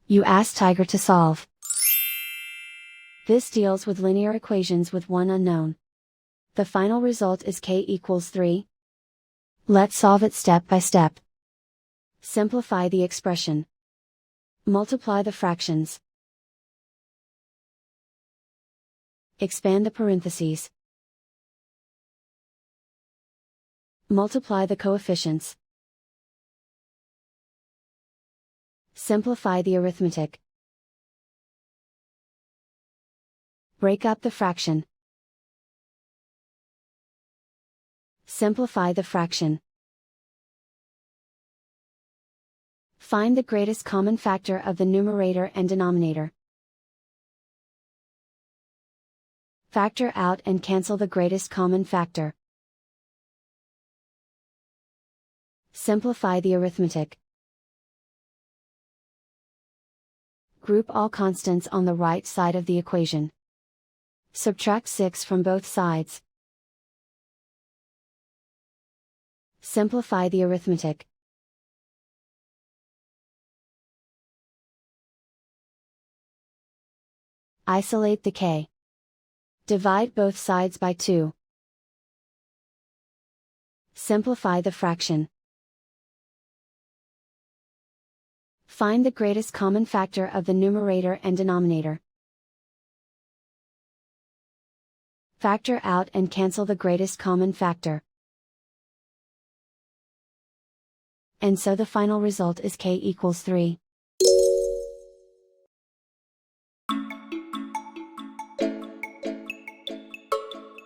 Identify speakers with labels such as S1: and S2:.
S1: You ask Tiger to solve. This deals with linear equations with one unknown. The final result is k equals 3. Let's solve it step by step. Simplify the expression. Multiply the fractions. Expand the parentheses. Multiply the coefficients. Simplify the arithmetic. Break up the fraction. Simplify the fraction. Find the greatest common factor of the numerator and denominator. Factor out and cancel the greatest common factor. Simplify the arithmetic. Group all constants on the right side of the equation. Subtract 6 from both sides. Simplify the arithmetic. Isolate the k. Divide both sides by 2. Simplify the fraction. Find the greatest common factor of the numerator and denominator. Factor out and cancel the greatest common factor. And so the final result is k equals 3.